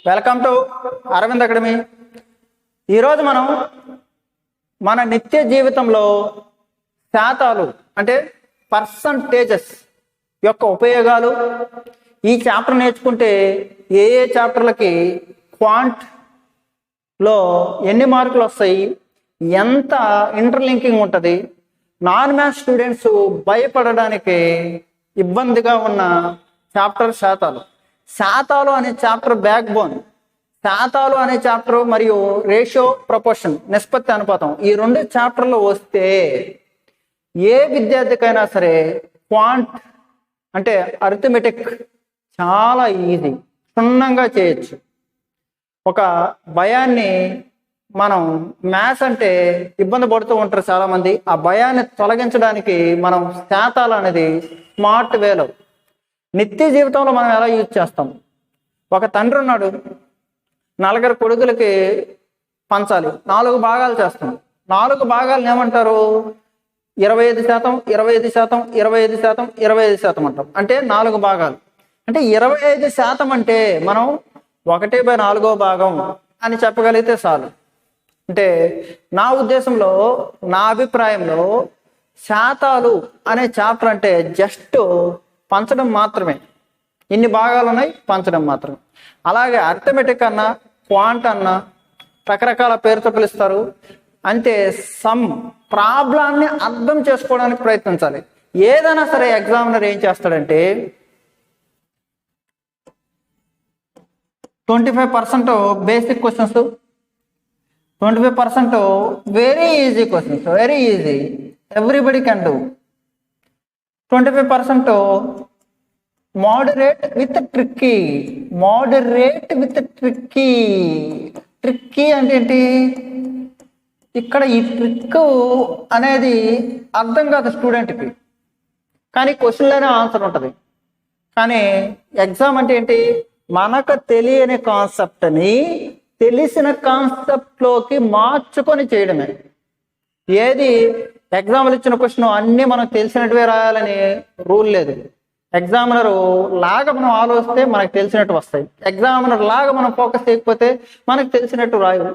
Welcome to Arvind academy. ఈరోజు మనం మన నిత్య జీవితంలో శాతాలు అంటే పర్సంటేజెస్ యొక్క ఉపయోగాలు, ఈ చాప్టర్ నేర్చుకుంటే ఏ చాప్టర్లకి క్వాంట్లో ఎన్ని మార్కులు వస్తాయి, ఎంత ఇంటర్లింకింగ్ ఉంటుంది, నాన్ మ్యాథ్స్ స్టూడెంట్స్ భయపడడానికి ఇబ్బందిగా ఉన్న చాప్టర్ శాతాలు. శాతాలు అనే చాప్టర్ బ్యాక్ బోన్. శాతాలు అనే చాప్టర్ మరియు రేషియో, ప్రపోర్షన్, నిష్పత్తి, అనుపాతం, ఈ రెండు చాప్టర్లు వస్తే ఏ విద్యార్థికైనా సరే క్వాంట్ అంటే అరిథమెటిక్ చాలా ఈజీ, క్షుణ్ణంగా చేయొచ్చు. ఒక భయాన్ని మనం మ్యాథ్స్ అంటే ఇబ్బంది పడుతూ ఉంటారు చాలామంది. ఆ భయాన్ని తొలగించడానికి మనం శాతాలు అనేది స్మార్ట్ వేలో నిత్య జీవితంలో మనం ఎలా యూజ్ చేస్తాం. ఒక తండ్రి ఉన్నాడు, 4 కొడుకులకి పంచాలి, 4 భాగాలు చేస్తాం. 4 భాగాలను ఏమంటారు? 25%, 25%, 25%, 25% అంటాం. అంటే 4 భాగాలు అంటే 25% అంటే మనం 1/4 భాగం అని చెప్పగలిగితే చాలు. అంటే నా ఉద్దేశంలో, నా అభిప్రాయంలో శాతాలు అనే చాప్టర్ అంటే జస్ట్ పంచడం మాత్రమే. ఇన్ని భాగాలు ఉన్నాయి, పంచడం మాత్రమే. అలాగే అర్థమెటిక్ అన్నా, క్వాంట్ అన్నా రకరకాల పేరుతో పిలుస్తారు. అంటే సమ్ ప్రాబ్లాన్ని అర్థం చేసుకోవడానికి ప్రయత్నించాలి. ఏదైనా సరే ఎగ్జామినర్ ఏం చేస్తాడంటే 25% basic questions, 25% very easy questions, very easy, everybody can do. 25% moderate with tricky. Moderate with tricky. Tricky అంటే ఏంటి? ఇక్కడ ఈ ట్రిక్ అనేది అర్థం కాదు స్టూడెంట్కి, కానీ క్వశ్చన్లోనే ఆన్సర్ ఉంటుంది. కానీ ఎగ్జామ్ అంటే ఏంటి? మనకు తెలియని కాన్సెప్ట్ని తెలిసిన కాన్సెప్ట్లోకి మార్చుకొని చేయడమే. ఏది ఎగ్జామ్లు ఇచ్చిన క్వశ్చన్ అన్నీ మనకు తెలిసినట్టువే రాయాలని రూల్ లేదు. ఎగ్జామినర్ లాగా మనం ఆలోచిస్తే మనకు తెలిసినట్టు వస్తాయి. ఎగ్జామినర్ లాగా మనం ఫోకస్ చేయకపోతే మనకు తెలిసినట్టు రాయు.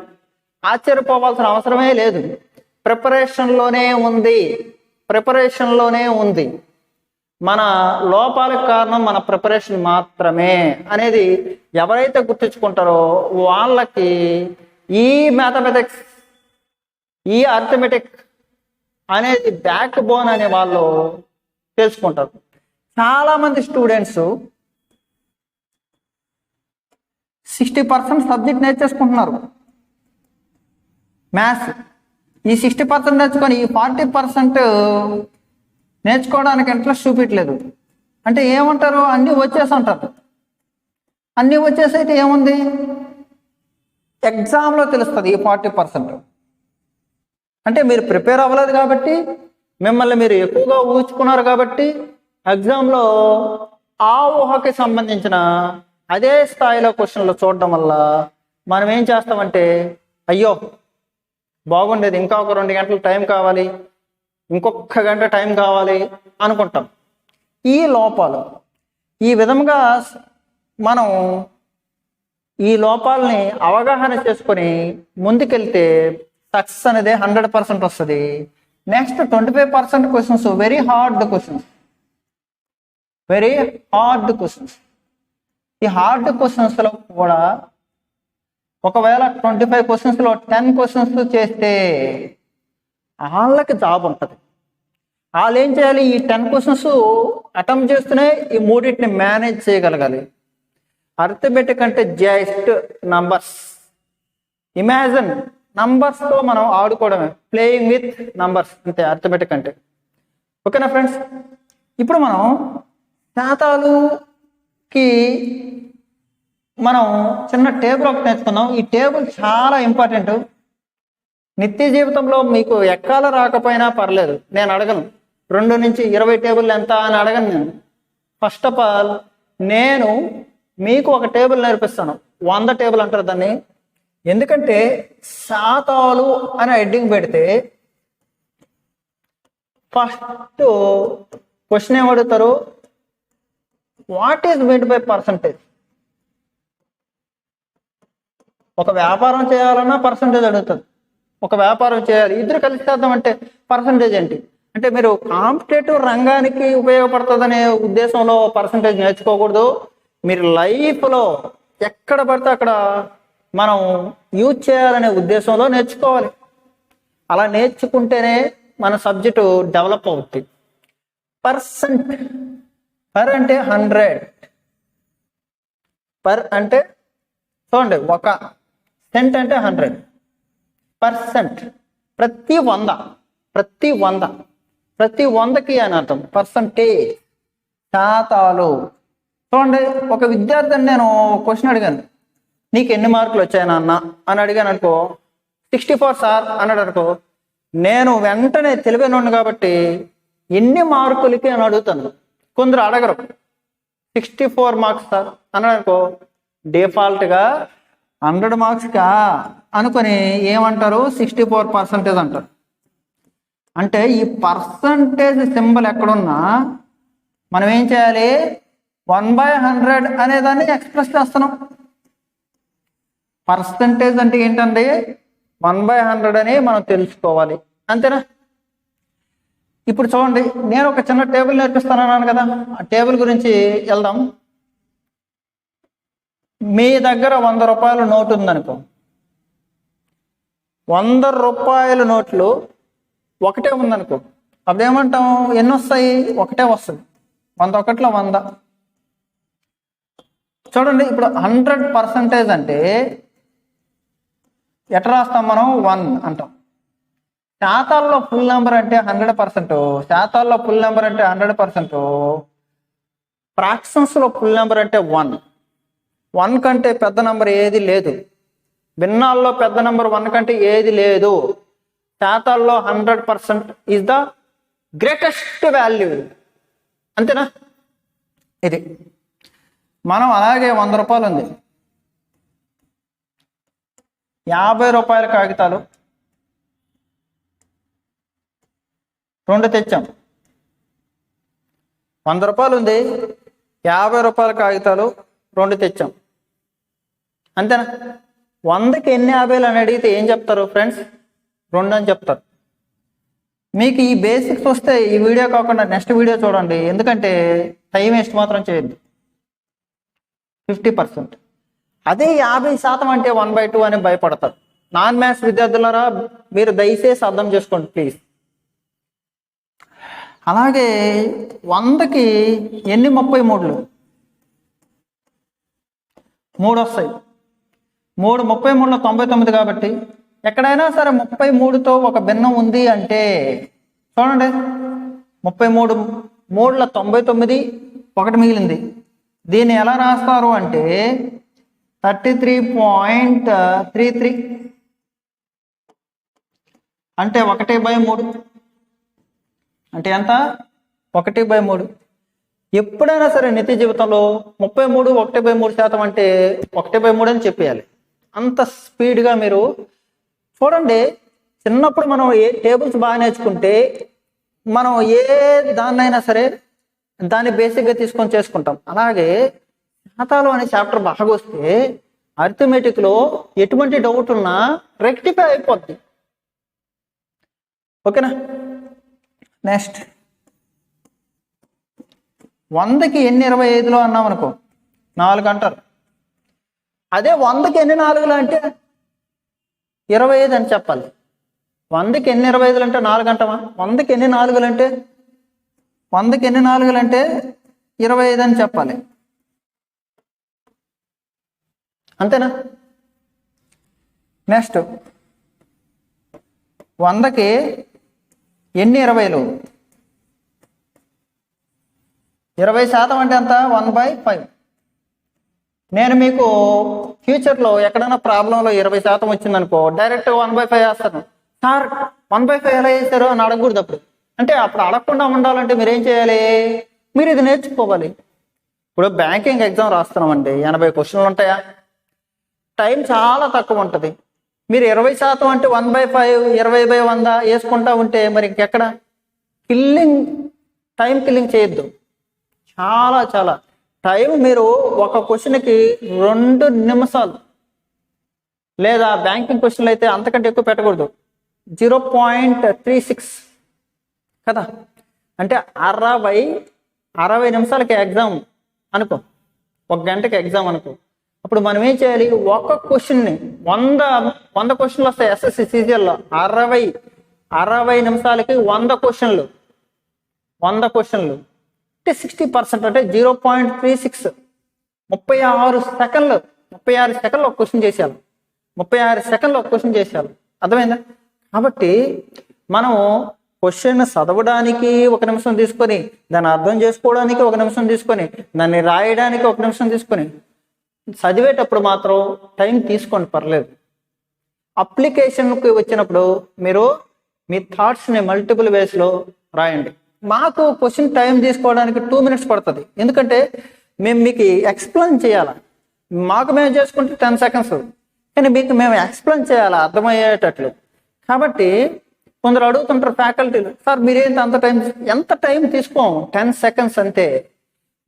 ఆశ్చర్యపోవాల్సిన అవసరమే లేదు. ప్రిపరేషన్లోనే ఉంది, ప్రిపరేషన్లోనే ఉంది. మన లోపాలకు కారణం మన ప్రిపరేషన్ మాత్రమే అనేది ఎవరైతే గుర్తించుకుంటారో వాళ్ళకి ఈ మ్యాథమెటిక్స్, ఈ అర్థమెటిక్ అనేది బ్యాక్ బోన్ అనే వాళ్ళు తెలుసుకుంటారు. చాలామంది స్టూడెంట్స్ 60% సబ్జెక్ట్ నేర్చేసుకుంటున్నారు మ్యాథ్స్. ఈ 60% నేర్చుకొని ఈ 40% నేర్చుకోవడానికి ఇంట్రెస్ట్ చూపించలేదు. అంటే ఏమంటారు? అన్నీ వచ్చేసి అంటారు. అన్నీ వచ్చేసి అయితే ఏముంది? ఎగ్జామ్లో తెలుస్తుంది ఈ 40%. అంటే మీరు ప్రిపేర్ అవ్వలేదు కాబట్టి, మిమ్మల్ని మీరు ఎక్కువగా ఊహించుకున్నారు కాబట్టి ఎగ్జామ్లో ఆ ఊహకి సంబంధించిన అదే స్థాయిలో క్వశ్చన్లు చూడడం వల్ల మనం ఏం చేస్తామంటే, అయ్యో బాగుండేది, ఇంకా ఒక 2 గంటలు టైం కావాలి, ఇంకొక గంట టైం కావాలి అనుకుంటాం. ఈ లోపాలు, ఈ విధంగా మనం ఈ లోపాలని అవగాహన చేసుకొని ముందుకెళ్తే సక్సెస్ అనేది 100% వస్తుంది. Next 25% questions very hard questions, very hard questions. ఈ హార్డ్ క్వశ్చన్స్లో కూడా ఒకవేళ 25 క్వశ్చన్స్లో 10 క్వశ్చన్స్ చేస్తే వాళ్ళకి జాబ్ ఉంటుంది. వాళ్ళు ఏం చేయాలి? ఈ 10 క్వశ్చన్స్ అటెంప్ట్ చేస్తూనే ఈ మూడింటిని మేనేజ్ చేయగలగాలి. అర్థమెటిక్ అంటే జస్ట్ నంబర్స్. ఇమాజిన్, నంబర్స్తో మనం ఆడుకోవడమే, ప్లేయింగ్ విత్ నంబర్స్, అంతే అర్థమెటిక్ అంటే. ఓకేనా ఫ్రెండ్స్? ఇప్పుడు మనం శాతాలుకి మనం చిన్న టేబుల్ ఒకటి నేర్చుకుందాం. ఈ టేబుల్ చాలా ఇంపార్టెంట్. నిత్య జీవితంలో మీకు ఎక్కాల రాకపోయినా పర్లేదు, నేను అడగను 2 నుంచి 20 టేబుల్ ఎంత అని అడగను నేను. ఫస్ట్ ఆఫ్ ఆల్ నేను మీకు ఒక టేబుల్ నేర్పిస్తాను. 100 టేబుల్ అంటారు దాన్ని. ఎందుకంటే శాతాలు అని హెడ్డింగ్ పెడితే ఫస్ట్ క్వశ్చన్ ఏమడుగుతారు? What is meant by percentage? ఒక వ్యాపారం చేయాలన్నా పర్సంటేజ్ అడుగుతుంది. ఒక వ్యాపారం చేయాలి, ఇద్దరు కలిసి చేద్దామంటే పర్సంటేజ్ ఏంటి అంటే మీరు కాంపిటేటివ్ రంగానికి ఉపయోగపడుతుందనే ఉద్దేశంలో పర్సంటేజ్ నేర్చుకోకూడదు. మీరు లైఫ్లో ఎక్కడ పడితే అక్కడ మనం యూజ్ చేయాలనే ఉద్దేశంలో నేర్చుకోవాలి. అలా నేర్చుకుంటేనే మన సబ్జెక్టు డెవలప్ అవుతుంది. పర్సెంట్, పర్ అంటే 100, పర్ అంటే చూడండి, ఒక సెంట్ అంటే 100%. ప్రతి 100కి అని అర్థం. పర్సంటేజ్, శాతాలు. చూడండి, ఒక విద్యార్థిని నేను క్వశ్చన్ అడిగాను, నీకు ఎన్ని మార్కులు వచ్చాయి నాన్న అని అడిగాను అనుకో, 64 సార్ అన్నాడు అనుకో, నేను వెంటనే తెలివైనోడిని కాబట్టి ఎన్ని మార్కులకి అని అడుగుతాను. కొందరు అడగరు, 64 మార్క్స్ సార్ అన్నాడు అనుకో, డిఫాల్ట్గా 100 మార్క్స్కా అనుకొని ఏమంటారు, 64% అంటారు. అంటే ఈ పర్సంటేజ్ సింబల్ ఎక్కడున్నా మనం ఏం చేయాలి, 1/100 అనేదాన్ని ఎక్స్ప్రెస్ చేస్తున్నాం. పర్సంటేజ్ అంటే ఏంటండి, 1/100 అని మనం తెలుసుకోవాలి, అంతేనా? ఇప్పుడు చూడండి, నేను ఒక చిన్న టేబుల్ నేర్పిస్తానన్నాను కదా, ఆ టేబుల్ గురించి వెళ్దాం. మీ దగ్గర 100 రూపాయల నోటు ఉందనుకో, 100 రూపాయల నోట్లు ఒకటే ఉందనుకో, అప్పుడు ఏమంటాం, ఎన్ని వస్తాయి, ఒకటే వస్తుంది. 100 ఒకట్లో 100. చూడండి, ఇప్పుడు 100% అంటే ఎట్లా రాస్తాం మనం, 1 అంటాం. శాతాల్లో ఫుల్ నెంబర్ అంటే 100%, శాతాల్లో ఫుల్ నెంబర్ అంటే 100%, ఫ్రాక్షన్స్లో ఫుల్ నెంబర్ అంటే 1 కంటే పెద్ద నెంబర్ ఏది లేదు. భిన్నాల్లో పెద్ద నెంబర్ 1 కంటే ఏది లేదు. శాతాల్లో 100% ఈజ్ ద గ్రేటెస్ట్ వాల్యూ, అంతేనా? ఇది మనం అలాగే 100 రూపాయలు ఉంది, 50 రూపాయల కాగితాలు 2 తెచ్చాం. 100 రూపాయలు ఉంది, 50 రూపాయల కాగితాలు 2 తెచ్చాం, అంతేనా? 100కి ఎన్ని 50లు అని అడిగితే ఏం చెప్తారు ఫ్రెండ్స్, 2 అని చెప్తారు. మీకు ఈ బేసిక్స్ వస్తే ఈ వీడియో కాకుండా నెక్స్ట్ వీడియో చూడండి, ఎందుకంటే టైం వేస్ట్ మాత్రం చేయొద్దు. 50%. అదే 50% అంటే 1/2 అని భయపడతారు. నాన్ మ్యాథ్స్ విద్యార్థులారా, మీరు దయచేసి అర్థం చేసుకోండి ప్లీజ్. అలాగే 100కి ఎన్ని 33లు, 3 వస్తాయి. 3 33లో 99 కాబట్టి ఎక్కడైనా సరే 33తో ఒక భిన్నం ఉంది అంటే చూడండి, 33 3ల 99, 1 మిగిలింది. దీన్ని ఎలా రాస్తారు అంటే 33.33 అంటే 1/3 అంటే ఎంత, 1/3. ఎప్పుడైనా సరే నిత్య జీవితంలో 33 1/3% అంటే 1/3 అని చెప్పేయాలి. అంత స్పీడ్గా మీరు చూడండి. చిన్నప్పుడు మనం ఏ టేబుల్స్ బాగా నేర్చుకుంటే మనం ఏ దాన్నైనా సరే దాన్ని బేసిక్గా తీసుకొని చేసుకుంటాం. అలాగే శాతాలు అనే చాప్టర్ బాగా వస్తే అరిథమెటిక్లో ఎటువంటి డౌట్ ఉన్నా రెక్టిఫై అయిపోద్ది, ఓకేనా? నెక్స్ట్ 100కి ఎన్ని 25లో అన్నాం అనుకో, 4 అంటారు. అదే 100కి ఎన్ని 4లు అంటే 25 అని చెప్పాలి. 100కి ఎన్ని 25లు అంటే 4 అంటామా? 100కి ఎన్ని 4లు అంటే 25 అని చెప్పాలి, అంతేనా? నెక్స్ట్ 100కి ఎన్ని 20లు, 20% అంటే ఎంత, 1/5. నేను మీకు ఫ్యూచర్లో ఎక్కడైనా ప్రాబ్లంలో 20% వచ్చిందనుకో, డైరెక్ట్ 1/5 వేస్తాను. సార్ 1/5 ఎలా వేసారు అని అడగకూడదు అప్పుడు. అంటే అప్పుడు అడగకుండా ఉండాలంటే మీరు ఏం చేయాలి, మీరు ఇది నేర్చుకోవాలి. ఇప్పుడు బ్యాంకింగ్ ఎగ్జామ్ రాస్తున్నామండి, 80 క్వశ్చన్లు ఉంటాయా? టైం చాలా తక్కువ ఉంటుంది. మీరు 20% అంటే 1/5, 20/100 వేసుకుంటా ఉంటే మరి ఇంకెక్కడ టైం కిల్లింగ్ చేయొద్దు. చాలా టైం, మీరు ఒక క్వశ్చన్కి 2 నిమిషాలు లేదా బ్యాంకింగ్ క్వశ్చన్లు అయితే అంతకంటే ఎక్కువ పెట్టకూడదు. 0.36 కదా, అంటే 60 నిమిషాలకి ఎగ్జామ్ అనుకో, 1 గంటకి ఎగ్జామ్ అనుకో. అప్పుడు మనం ఏం చేయాలి, ఒక క్వశ్చన్ని 100 క్వశ్చన్లు వస్తాయి ఎస్ఎస్సి సీజీఎల్లో. 60 నిమిషాలకి 100 క్వశ్చన్లు అంటే 60%, అంటే 0.36, 36 సెకండ్లు ఒక క్వశ్చన్ చేసేయాలి. 36 సెకండ్లు ఒక క్వశ్చన్ చేసేయాలి. అర్థమైందా? కాబట్టి మనం క్వశ్చన్ చదవడానికి 1 నిమిషం తీసుకొని, దాన్ని అర్థం చేసుకోవడానికి 1 నిమిషం తీసుకొని, దాన్ని రాయడానికి 1 నిమిషం తీసుకొని, చదివేటప్పుడు మాత్రం టైం తీసుకోండి, పర్లేదు. అప్లికేషన్కి వచ్చినప్పుడు మీరు మీ థాట్స్ని మల్టిపుల్ వేస్లో రాయండి. మాకు క్వశ్చన్ టైం తీసుకోవడానికి 2 మినిట్స్ పడుతుంది, ఎందుకంటే మేము మీకు ఎక్స్ప్లెయిన్ చేయాలి. మాకు మేము చేసుకుంటే 10 సెకండ్స్, కానీ మీకు మేము ఎక్స్ప్లెయిన్ చేయాలి అర్థమయ్యేటట్లు. కాబట్టి కొందరు అడుగుతుంటారు ఫ్యాకల్టీలు, సార్ మీరేంటి అంత టైం, ఎంత టైం తీసుకోము, 10 సెకండ్స్ అంతే.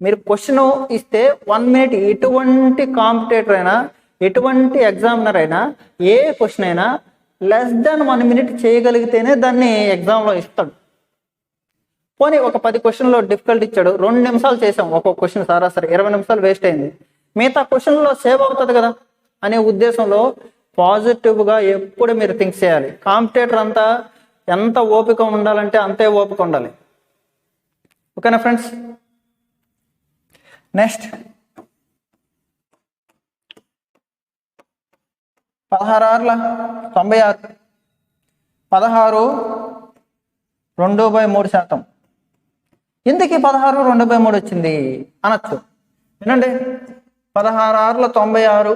మీరు క్వశ్చన్ ఇస్తే 1 మినిట్, ఎటువంటి కాంపిటేటర్ అయినా, ఎటువంటి ఎగ్జామినర్ అయినా, ఏ క్వశ్చన్ అయినా లెస్ దాన్ 1 మినిట్ చేయగలిగితేనే దాన్ని ఎగ్జామ్లో ఇస్తాడు. పోనీ ఒక 10 క్వశ్చన్లో డిఫికల్ట్ ఇచ్చాడు, 2 నిమిషాలు చేసాం ఒక్కొక్క క్వశ్చన్, సరాసరి 20 నిమిషాలు వేస్ట్ అయింది. మిగతా క్వశ్చన్లో సేవ్ అవుతుంది కదా అనే ఉద్దేశంలో పాజిటివ్గా ఎప్పుడు మీరు థింక్ చేయాలి. కాంపిటేటర్ అంతా ఎంత ఓపిక ఉండాలంటే అంతే ఓపిక ఉండాలి. ఓకేనా ఫ్రెండ్స్? నెక్స్ట్ 16/96, 16 2/3%. ఎందుకు 16 2/3 వచ్చింది అనొచ్చు. వినండి, 16/96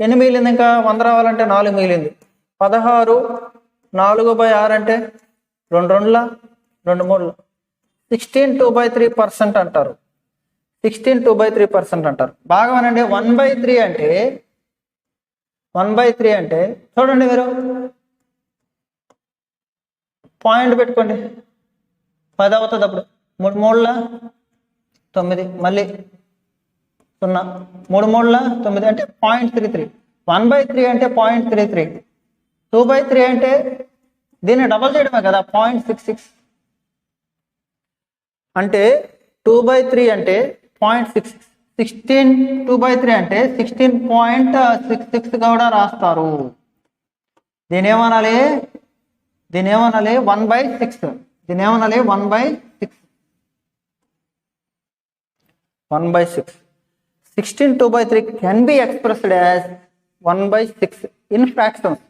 ఎన్ని మిగిలింది? ఇంకా 100 రావాలంటే 4 మిగిలింది. 16 4/6 అంటే 2 2 2 3 16 2/3% అంటారు. 16 2/3% అంటారు. బాగా వినండి, 1/3 అంటే చూడండి, మీరు పాయింట్ పెట్టుకోండి, 10 అవుతుంది. అప్పుడు 3 3 9, మళ్ళీ 0, 3 3 9 అంటే 0.33. 1/3 అంటే 0.33. 2/3 అంటే దీన్ని డబల్ చేయడమే కదా, 0.66. అంటే 2/3 అంటే 0.66. 16 2/3 అంటే 16.66 కూడా రాస్తారు. దీని ఏమనాలి 1/6. దీని ఏమనాలి 1/6. 16 2/3 can be expressed as 1/6 in fractions.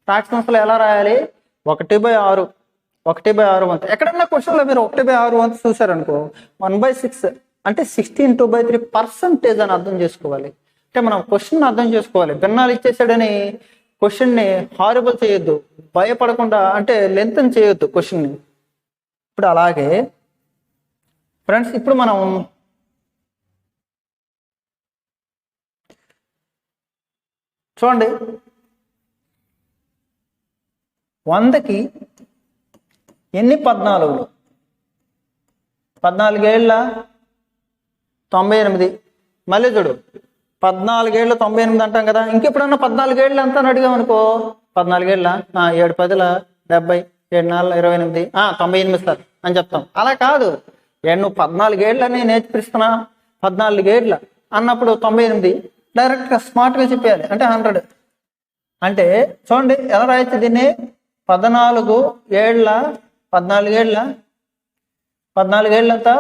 ఫ్రాక్షన్స్లో ఎలా రాయాలి? 1/6 వంతు. ఎక్కడన్నా క్వశ్చన్లో మీరు 1/6 వంతు చూసారనుకో, 1/6 అంటే 16 2/3% అని అర్థం చేసుకోవాలి. అంటే మనం క్వశ్చన్ అర్థం చేసుకోవాలి. భిన్నాలు ఇచ్చేసాడని క్వశ్చన్ని హారబుల్ చేయొద్దు, భయపడకుండా, అంటే లెంత్ చేయొద్దు క్వశ్చన్ని. ఇప్పుడు అలాగే ఫ్రెండ్స్, ఇప్పుడు మనం చూడండి, 100కి ఎన్ని 14? 14 ఏళ్ళ 98. మళ్ళీ చూడు, 14 ఏళ్ళు 98 అంటాం కదా. ఇంకెప్పుడన్నా 14 ఏళ్ళు ఎంత అని అడిగామనుకో, 14 ఏళ్ళ 7 10 70, 7 4 28, 98 సార్ అని చెప్తాం. అలా కాదు, నువ్వు 14 ఏళ్ళని నేర్పిస్తున్నా, 14 ఏళ్ళ అన్నప్పుడు 98 డైరెక్ట్గా స్మార్ట్గా చెప్పేయాలి, అంటే 100. అంటే చూడండి ఎలా రాయొచ్చు దీన్ని, 14 ఏళ్ళ 14 ఏళ్ళంతా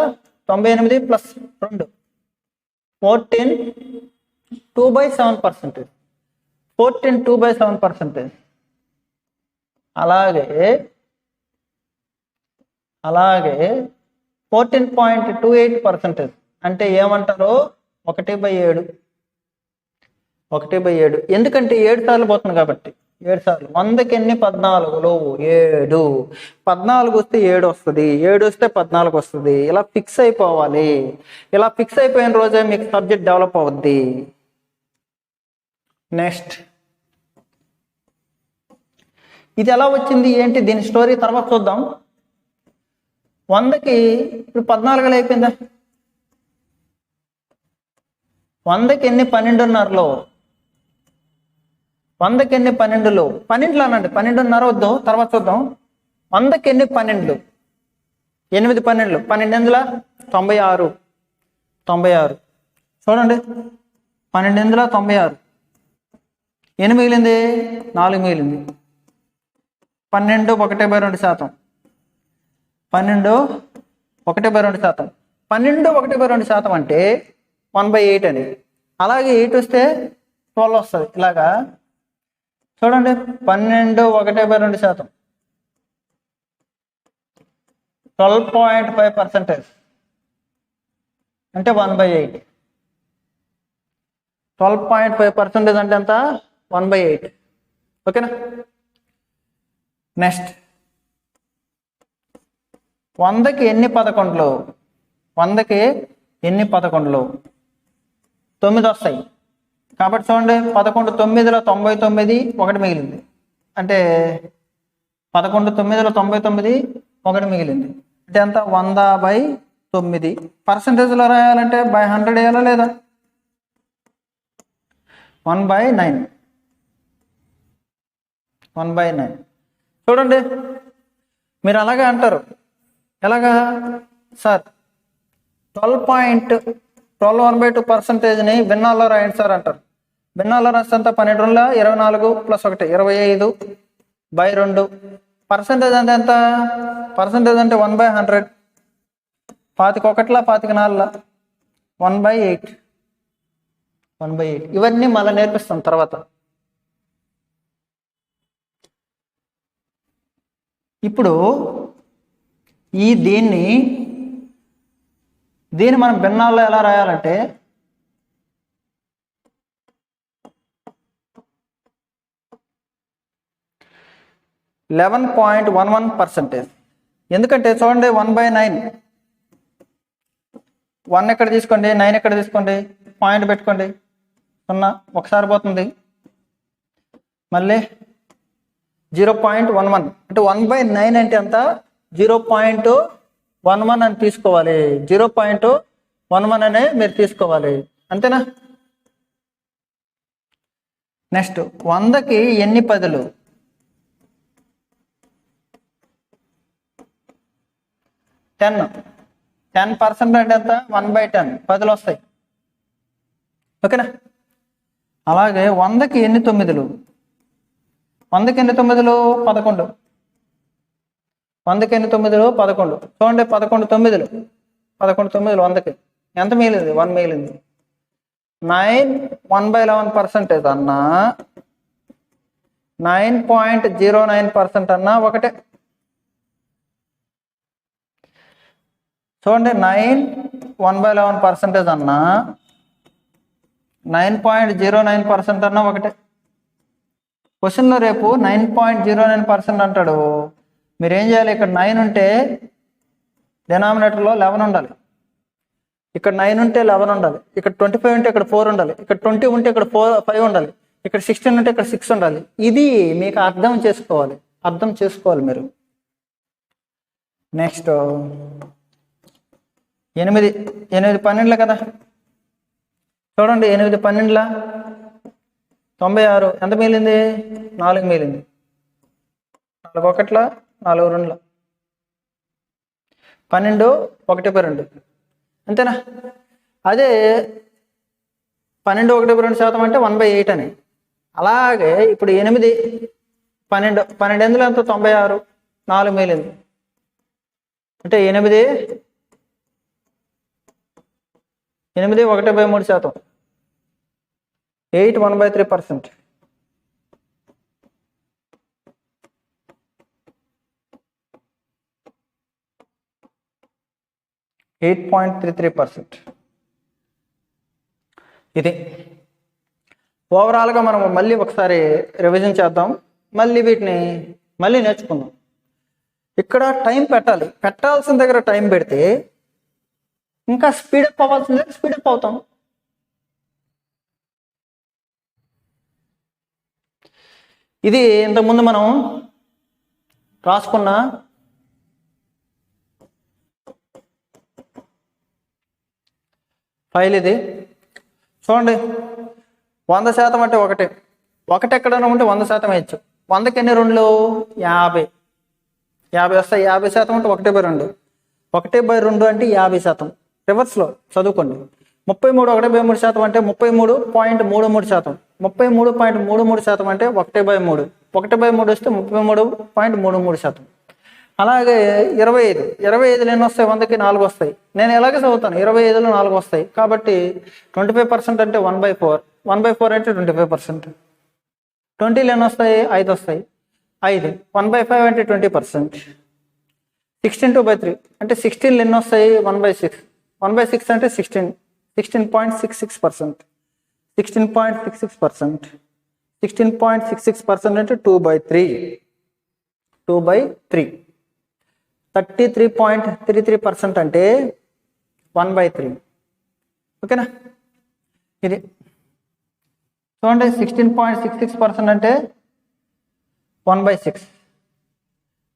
98 ప్లస్ 2 14 2/7%. 14 2/7%. అలాగే 14.28% అంటే ఏమంటారు, 1/7. 1/7 ఎందుకంటే 7 సార్లు పోతుంది కాబట్టి, 7 సార్లు. 100కి ఎన్ని 14లో 7. 14 వస్తే 7 వస్తుంది, 7 వస్తే 14 వస్తుంది. ఇలా ఫిక్స్ అయిపోవాలి. ఇలా ఫిక్స్ అయిపోయిన రోజే మీకు సబ్జెక్ట్ డెవలప్ అవుద్ది. నెక్స్ట్, ఇది ఎలా వచ్చింది ఏంటి దీని స్టోరీ తర్వాత చూద్దాం. 100కి ఇప్పుడు 14 అయిపోయిందా? 100కి ఎన్ని 12.5లో 100కి ఎన్ని 12లు? 12లు అనండి, 12.5 వద్దు, తర్వాత చూద్దాం. 100కి ఎన్ని 12లు? 8 12లు, 12 96. 96 చూడండి, 12 96. ఎన్ని మిగిలింది? 4 మిగిలింది. 12 1/2%. 12 1/2%. 12 1/2% అంటే 1/8 అని. అలాగే 8 వస్తే 12 వస్తుంది. ఇలాగా చూడండి, 12 1/2%, 12.5% అంటే 1/8. 12.5% అంటే ఎంత? 1/8. ఓకేనా? నెక్స్ట్, 100కి ఎన్ని 11లు? 100కి ఎన్ని 11లు? 9 వస్తాయి. కాబట్టి చూడండి, 11 9లో 99, 1 మిగిలింది. అంటే 11 9లో 99, 1 మిగిలింది. అంటే ఎంత? 100/9. పర్సంటేజ్లో రాయాలంటే బై 100 వేయాలా లేదా? 1/9. 1/9. చూడండి, మీరు అలాగే అంటారు. ఎలాగా సార్? 12 1/2%ని భిన్నాల్లో రాయండి సార్ అంటారు. భిన్నాల్లో రాస్తే అంత 12 24 + 1 25/2. పర్సంటేజ్ అంటే ఎంత? పర్సంటేజ్ అంటే 1/100. 25 1 25 1/8. 1/8. ఇవన్నీ మళ్ళీ నేర్పిస్తాం తర్వాత. ఇప్పుడు దీన్ని మనం భిన్నాల్లో ఎలా రాయాలంటే, (11.11%). ఎందుకంటే చూడండి, 1/9. 1 ఎక్కడ తీసుకోండి, 9 ఎక్కడ తీసుకోండి, పాయింట్ పెట్టుకోండి, 0 ఒకసారి పోతుంది. మళ్ళీ 0.11 అంటే 1/9 అంటే ఎంత? 0.11 అని తీసుకోవాలి. 0.11 అనే మీరు తీసుకోవాలి. అంతేనా? నెక్స్ట్, 100కి ఎన్ని 10లు? 10. 10% అంటే ఎంత? 1/10. 10లు వస్తాయి. ఓకేనా? అలాగే 100కి ఎన్ని 9లు? 100కి ఎన్ని 9లు? 11. 100కి ఎన్ని 9లు? 11. చూడండి, 11 9లు. 11 9లు 100కి ఎంత మిగిలింది? 1 మిగిలింది. 9 1/11% అన్నా, 9.09% అన్నా ఒకటే. చూడండి, 9 1/11% అన్నా, 9.09% అన్నా ఒకటే. క్వశ్చన్లో రేపు 9.09% అంటాడు. మీరేం చేయాలి? ఇక్కడ 9 ఉంటే డినామినేటర్లో 11 ఉండాలి. ఇక్కడ 9 ఉంటే 11 ఉండాలి. ఇక్కడ 25 ఉంటే ఇక్కడ 4 ఉండాలి. ఇక్కడ 20 ఉంటే ఇక్కడ 5 ఉండాలి. ఇక్కడ 16 ఉంటే ఇక్కడ 6 ఉండాలి. ఇది మీకు అర్థం చేసుకోవాలి మీరు. నెక్స్ట్, 8 12 కదా. చూడండి, 8 12 96. ఎంత మిగిలింది? 4 మిగిలింది. 4 1 4 2 12 1/2. అంతేనా? అదే 12 1/2% అంటే 1/8 అని. అలాగే ఇప్పుడు 8 12 12 ఎంత? 96. 4 మిగిలింది. అంటే 8 1/3%. 8 1/3%. 8.33%. ఇది ఓవరాల్గా మనం మళ్ళీ ఒకసారి రివిజన్ చేద్దాం. వీటిని మళ్ళీ నేర్చుకుందాం. ఇక్కడ టైం పెట్టాల్సిన దగ్గర టైం పెడితే ఇంకా స్పీడప్ అవ్వాల్సిన దగ్గర స్పీడప్ అవుతాం. ఇది ఇంతకుముందు మనం రాసుకున్న ఫైల్. ఇది చూడండి, 100% అంటే 1, ఒకటి ఎక్కడైనా ఉంటే 100% వేయచ్చు. 100కి ఎన్ని రెండులు? 50. 50 వస్తాయి. 50% ఉంటే 1/2. 1/2 అంటే 50%. రివర్స్లో చదువుకోండి. 33 1/3% అంటే 33.33%. 33.33% అంటే 1/3. 1/3 వస్తే 33.33%. అలాగే 25. 25లో ఎన్ని వస్తాయి? 100కి 4 వస్తాయి. నేను ఎలాగే చదువుతాను, 25లో 4 వస్తాయి కాబట్టి 25% అంటే 1/4. 1/4 అంటే 25%. 20లో ఎన్ని వస్తాయి? 5 వస్తాయి. 5. 1/5 అంటే 20%. 16 2/3 అంటే 16లో ఎన్ని వస్తాయి? 1/6. 1/6 అంటే 16. 16.66%. 16.66%. 16.66% అంటే 2/3. 2/3. 33.33% అంటే 1/3. ఓకేనా? ఇది చూడండి, 16.66% అంటే 1/6.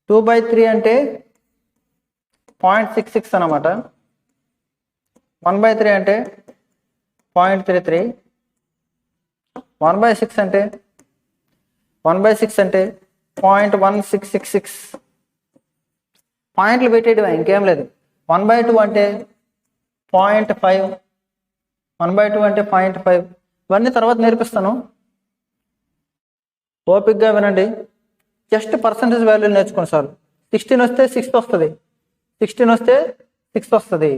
2/3 అంటే 0.66 అన్నమాట. 1/3 అంటే 0.33. 1/6 అంటే 0.1666. పాయింట్లు పెట్టేయడం, ఇంకేం లేదు. 1/2 అంటే 0.5. 1/2 అంటే 0.5. ఇవన్నీ తర్వాత నేర్పిస్తాను, ఓపిక్గా వినండి. జస్ట్ పర్సంటేజ్ వాల్యూ నేర్చుకోండి సార్. 16 వస్తే 6 వస్తుంది. 16 వస్తే 6 వస్తుంది.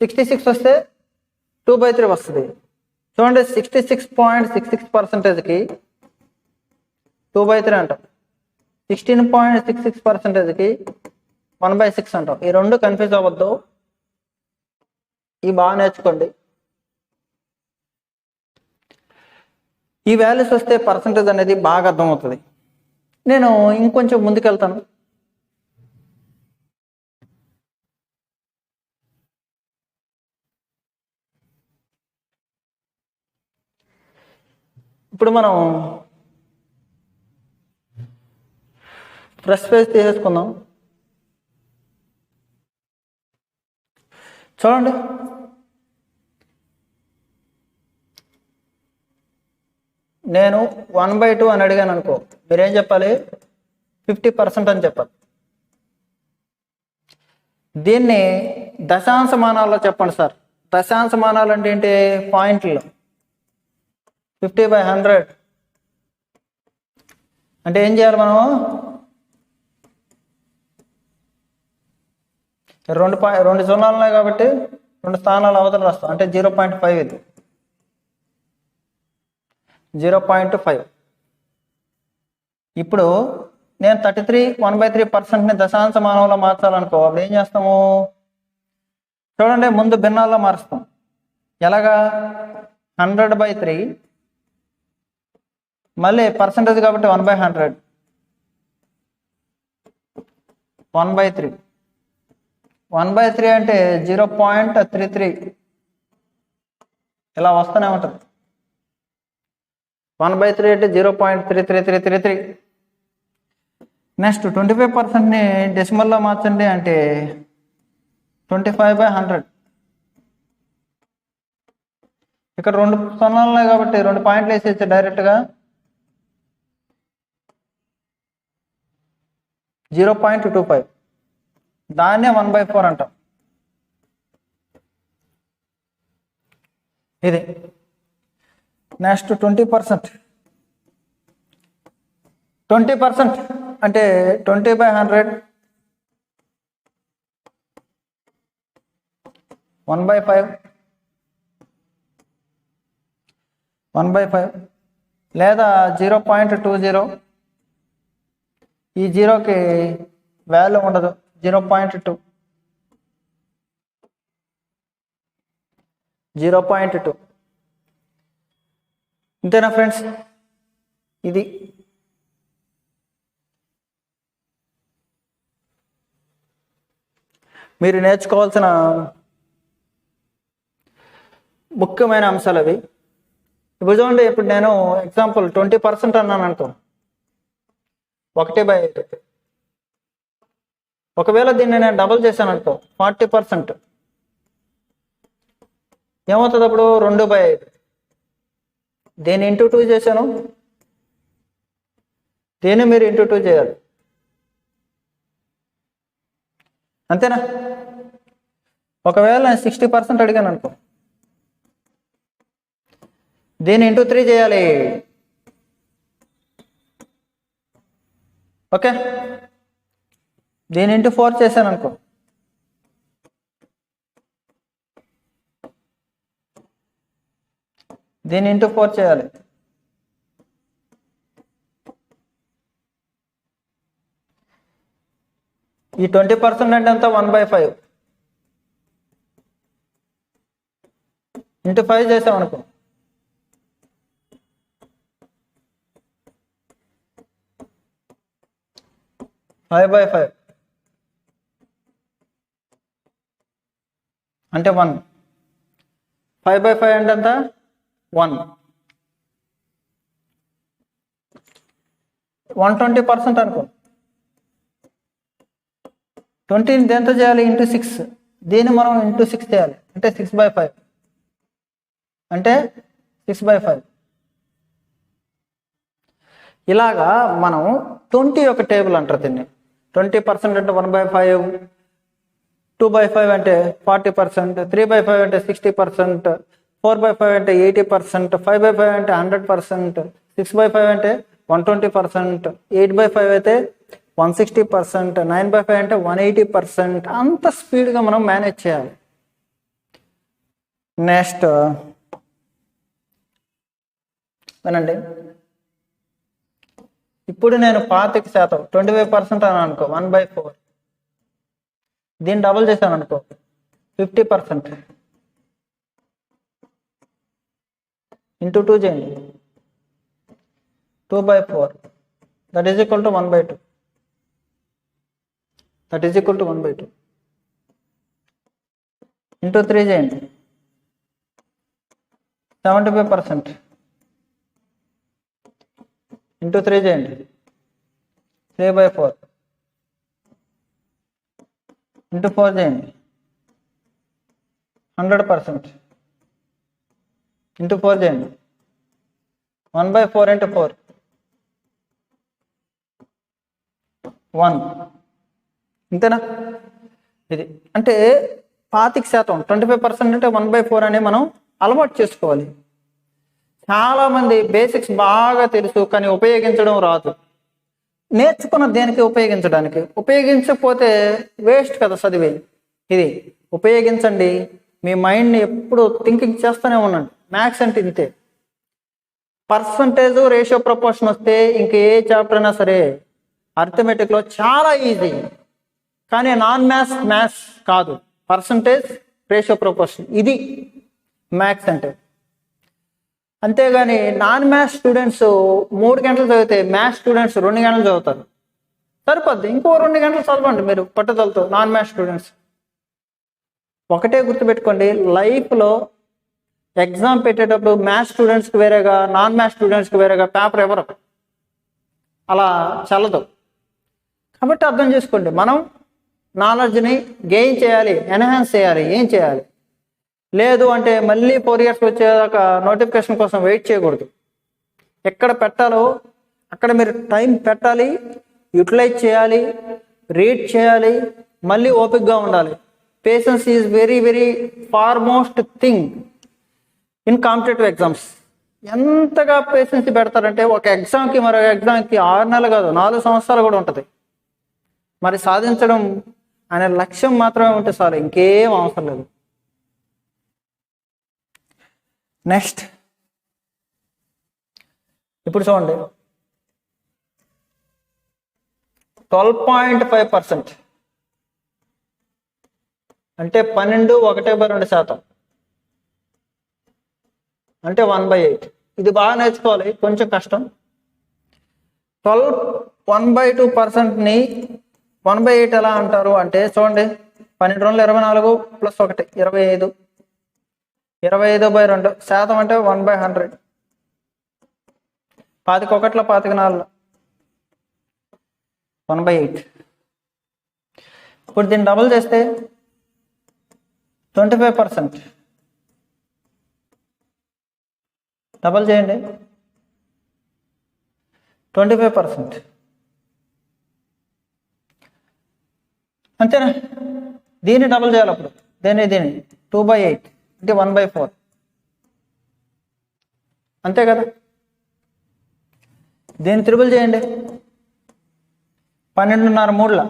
66 వస్తే 2/3 వస్తుంది. చూడండి, 66.66%కి 2/3 అంటాం. 16.66%కి 1/6 అంటాం. ఈ రెండు కన్ఫ్యూజ్ అవ్వద్దు, ఇవి బాగా నేర్చుకోండి. ఈ వాల్యూస్ వస్తే పర్సంటేజ్ అనేది బాగా అర్థమవుతుంది. నేను ఇంకొంచెం ముందుకెళ్తాను. ఇప్పుడు మనం ఫ్రెష్ పేజ్ తీసేసుకుందాం. చూడండి, నేను 1/2 అని అడిగాను అనుకో, మీరేం చెప్పాలి? 50% అని చెప్పాలి. దీన్ని దశాంశమానాల్లో చెప్పండి సార్. దశాంశమానాలు అంటే ఏంటి? పాయింట్లు. 50/100 అంటే ఏం చేయాలి మనం? రెండు సున్నాలు ఉన్నాయి కాబట్టి 2 స్థానాలు అవతల రాస్తాం, అంటే 0.5. ఇది 0.5. ఇప్పుడు నేను 1/3%ని దశాంశమానంలో మార్చాలనుకో, అప్పుడు ఏం చేస్తాము? చూడండి, ముందు భిన్నాల్లో మారుస్తాం. ఎలాగా? 100/3, మళ్ళీ పర్సంటేజ్ కాబట్టి 1/100. 1/3. 1/3 అంటే 0.33. ఇలా వస్తూనే ఉంటుంది. 1/3 అంటే 0.33333. నెక్స్ట్ 25%ని డెసిమల్లో మార్చండి అంటే 25/100. ఇక్కడ 2 సున్నాలు ఉన్నాయి కాబట్టి 2 పాయింట్లు వేసేసి డైరెక్ట్గా 0.25. దాన్నే 1/4 అంటాం. ఇది నెక్స్ట్ 20%. 20% అంటే 20/100. 1/5. 1/5 లేదా 0.20. ఈ 0కి వాల్యూ ఉండదు. 0.2. 0.2. ఇంతేనా ఫ్రెండ్స్? ఇది మీరు నేర్చుకోవాల్సిన ముఖ్యమైన అంశాలు అవి. ఇప్పుడు చూడండి, ఇప్పుడు నేను ఎగ్జాంపుల్ 20% అన్నాను అనుకో, 1/5. ఒకవేళ దీన్ని నేను డబుల్ చేశాను అనుకో, 40%. ఏమవుతుంది అప్పుడు? 2/5. దీన్ని ఇంటూ 2 చేశాను, దీన్ని మీరు ఇంటూ 2 చేయాలి. అంతేనా? ఒకవేళ నేను 60% అడిగాను అనుకో, దీన్ని ఇంటూ 3 చేయాలి. ఓకే, దీన్ని ఇంటూ 4 చేశాను అనుకో, దీన్ని ఇంటూ 4 చేయాలి. ఈ 20% అంటే ఎంత? 1/5 ఇంటూ 5 చేసామనుకో, ఫైవ్ బై ఫైవ్ అంటే 1. 5/5 అంటే ఎంత? 1. 120% అనుకో, 20ని దేంతో చేయాలి? ఇంటూ 6. దీన్ని మనం ఇంటూ 6 చేయాలి, అంటే 6/5 అంటే 6/5. ఇలాగా మనం 20 ఒక టేబుల్ అంటారు దీన్ని. 20% అంటే 1/5, 2/5 అంటే 40%, 3/5 అంటే 60%, 4/5 అంటే 80%, 5/5 అంటే 100%, 6/5 అంటే 120%, 8/5 అయితే 160%, 9/5 అంటే 180%. అంత స్పీడ్గా మనం మేనేజ్ చేయాలి. నెక్స్ట్ వినండి, ఇప్పుడు నేను 25%, 25% అని అనుకో, 1/4. దీన్ని డబుల్ చేశాను అనుకో, 50%. ఇంటూ 2 చేయండి, 2/4. That is equal to 1/2. That is equal to 1/2. Into 3 చేయండి, 75%. ఇంటూ 3 చేయండి, 3/4. ఇంటూ 4 చేయండి, 100%. ఇంటూ 4 చేయండి, 1/4 ఇంటూ 4, 1. ఇంతేనా? ఇది అంటే 25%, 25% అంటే 1/4 అని మనం అలవాటు చేసుకోవాలి. చాలామంది బేసిక్స్ బాగా తెలుసు కానీ ఉపయోగించడం రాదు. నేర్చుకున్న దేనికి? ఉపయోగించడానికి. ఉపయోగించకపోతే వేస్ట్ కదా చదివి. ఇది ఉపయోగించండి, మీ మైండ్ని ఎప్పుడు థింకింగ్ చేస్తూనే ఉండండి. మ్యాథ్స్ అంటే ఇంతే. పర్సంటేజ్, రేషియో, ప్రపోర్షన్ వస్తే ఇంక ఏ చాప్టర్ అయినా సరే అర్థమెటిక్లో చాలా ఈజీ. కానీ నాన్ మ్యాథ్స్ కాదు. పర్సంటేజ్, రేషియో, ప్రపోర్షన్ ఇది మ్యాథ్స్ అంటే. అంతేగాని నాన్ మ్యాథ్స్ స్టూడెంట్స్ 3 గంటలు చదివితే మ్యాథ్స్ స్టూడెంట్స్ 2 గంటలు చదువుతారు. సరిపోద్ది. ఇంకో 2 గంటలు చదవండి మీరు పట్టుదలతో నాన్ మ్యాథ్స్ స్టూడెంట్స్. ఒకటే గుర్తుపెట్టుకోండి, లైఫ్లో ఎగ్జామ్ పెట్టేటప్పుడు మ్యాథ్స్ స్టూడెంట్స్కి వేరేగా, నాన్ మ్యాథ్స్ స్టూడెంట్స్కి వేరేగా పేపర్ ఎవరు అలా చల్లదు. కాబట్టి అర్థం చేసుకోండి, మనం నాలెడ్జ్ని గెయిన్ చేయాలి, ఎన్హాన్స్ చేయాలి. ఏం చేయాలి? లేదు అంటే మళ్ళీ 4 years వచ్చేదాకా నోటిఫికేషన్ కోసం వెయిట్ చేయకూడదు. ఎక్కడ పెట్టాలో అక్కడ మీరు టైం పెట్టాలి, యూటిలైజ్ చేయాలి, రీడ్ చేయాలి, మళ్ళీ ఓపిక్గా ఉండాలి. Patience is very very foremost thing in competitive exams. ఎంతగా పేషెన్స్ పెడతారంటే ఒక ఎగ్జామ్కి మరో ఎగ్జామ్కి 6 నెలలు కాదు 4 సంవత్సరాలు కూడా ఉంటుంది. మరి సాధించడం అనే లక్ష్యం మాత్రమే ఉంటే చాలు, ఇంకేం అవసరం లేదు. నెక్స్ట్ ఇప్పుడు చూడండి, 12.5% అంటే 12.1/2% అంటే 1/8. ఇది బాగా నేర్చుకోవాలి, కొంచెం కష్టం. 1/2%ని 1/8 ఎలా అంటారు అంటే చూడండి, 12 రోజులు 24 + 1 25. 25/2 శాతం అంటే 1/100. 25 1 25 1/8. ఇప్పుడు దీన్ని డబుల్ చేస్తే 25%. డబుల్ చేయండి, 25%. అంతేనా? దీన్ని డబుల్ చేయాలి అప్పుడు. దీన్ని 2/8 అంటే 1/4. అంతే కదా? దీన్ని త్రిబుల్ చేయండి. 12.5 మూడుల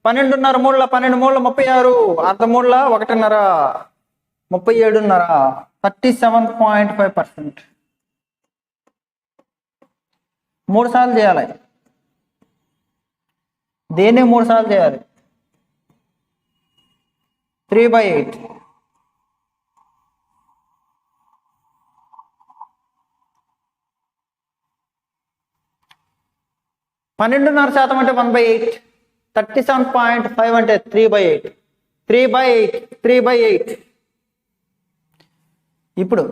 12.5 మూడుల 12 మూడుల 36, అర్ధ మూడుల 1.5 37.5, 37.5%. 3 సార్లు చేయాలి. దీన్ని 3 సార్లు చేయాలి. 3/8. పన్నెండున్నర శాతం అంటే 1/8. 37.5 అంటే 3/8. 3/8. ఇప్పుడు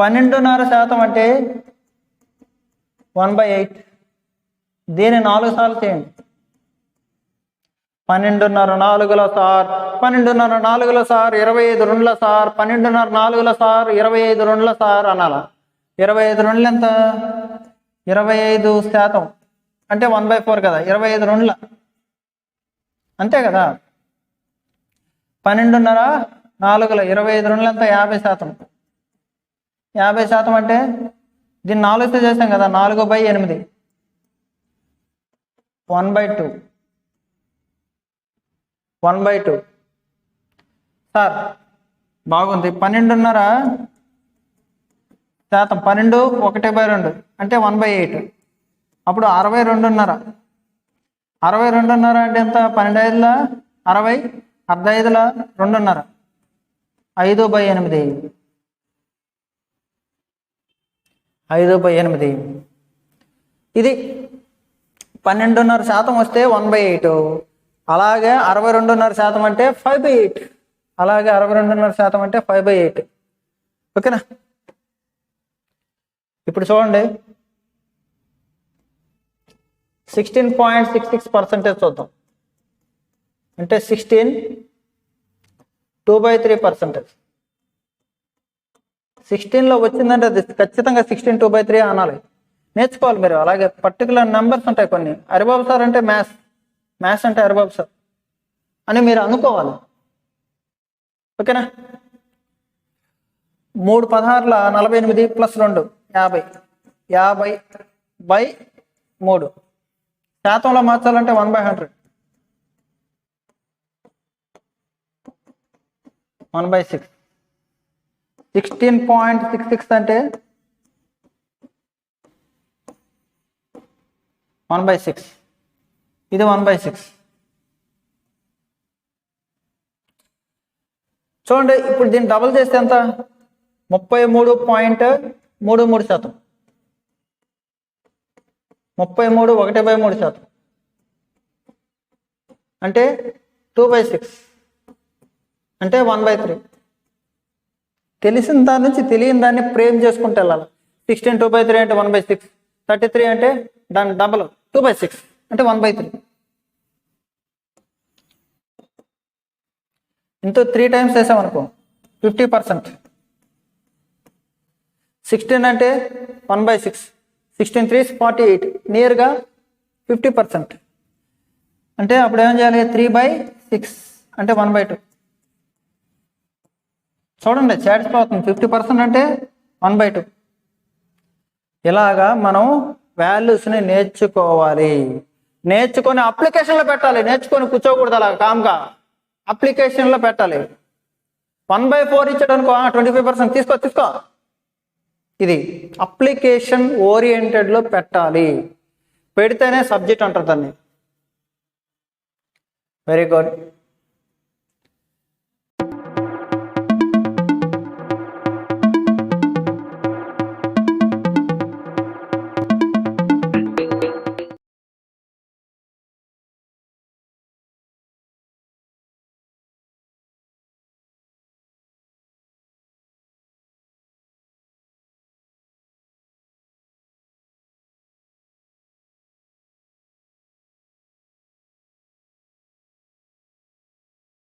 12.5% అంటే 1/8. దీన్ని 4 సార్లు చేయండి. 12.5 4ల సార్ 12.5 4ల సార్ 25 రెండ్ల సార్ 12.5 4ల సార్ 25 రెండ్ల సార్ అనాలా? 25 రెండ్లు ఎంత? 25% అంటే 1/4 కదా. 25 రెండ్ల అంతే కదా. 12.5 4ల 25 రెండ్లు ఎంత? 50%. 50% అంటే దీన్ని 4తో చేసాం కదా. 4/8 1/2 సార్ బాగుంది. 12.5% 12 1/2 అంటే 1/8. అప్పుడు 62.5. 62.5 అంటే ఎంత? 12 60, అర్ధ 5 2.5, 5/8. 5/8. ఇది 12.5% వస్తే 1/8. అలాగే 62.5% అంటే 5/8. అలాగే 62.5% అంటే 5/8. ఓకేనా? ఇప్పుడు చూడండి 16.66% చూద్దాం. అంటే 16 2/3%. 16లో వచ్చిందంటే అది ఖచ్చితంగా 16 2/3 అనాలి. నేర్చుకోవాలి మీరు. అలాగే పర్టికులర్ నెంబర్స్ ఉంటాయి కొన్ని. హరిబాబు సార్ అంటే మ్యాథ్స్ అంటే హరిబాబు సార్ అని మీరు అనుకోవాలి. ఓకేనా? 3 16ల 48 + 2 50. 50/3 శాతంలో మార్చాలంటే 1/100. 1/6. 16.66 అంటే 1/6. ఇది 1/6. చూడండి ఇప్పుడు దీన్ని డబుల్ చేస్తే ఎంత? 33.33%. 33 1/3% అంటే 2/6 అంటే 1/3. తెలిసిన దాని నుంచి తెలియని దాన్ని ప్రేమ్ చేసుకుంటూ వెళ్ళాలి. 16 2/3 అంటే 1/6. 33 అంటే దాని డబల్ 2/6 అంటే 1/3. Into 3 times వేసామనుకో 50%. 16 అంటే 1/6. 16 3 48. నియర్గా 50%. అంటే అప్పుడు ఏం చేయాలి? 3/6 అంటే 1/2. చూడండి చేడిపోతుంది. 50% అంటే 1/2. ఇలాగా మనం వాల్యూస్ని నేర్చుకోవాలి. నేర్చుకొని అప్లికేషన్లో పెట్టాలి. నేర్చుకొని కూర్చోకూడదు అలా కామ్గా. అప్లికేషన్లో పెట్టాలి. 1/4 ఇచ్చాడు అనుకో 25% తీసుకో. ఇది అప్లికేషన్ ఓరియంటెడ్లో పెట్టాలి. పెడితేనే సబ్జెక్ట్ అంటారు దాన్ని. Very good.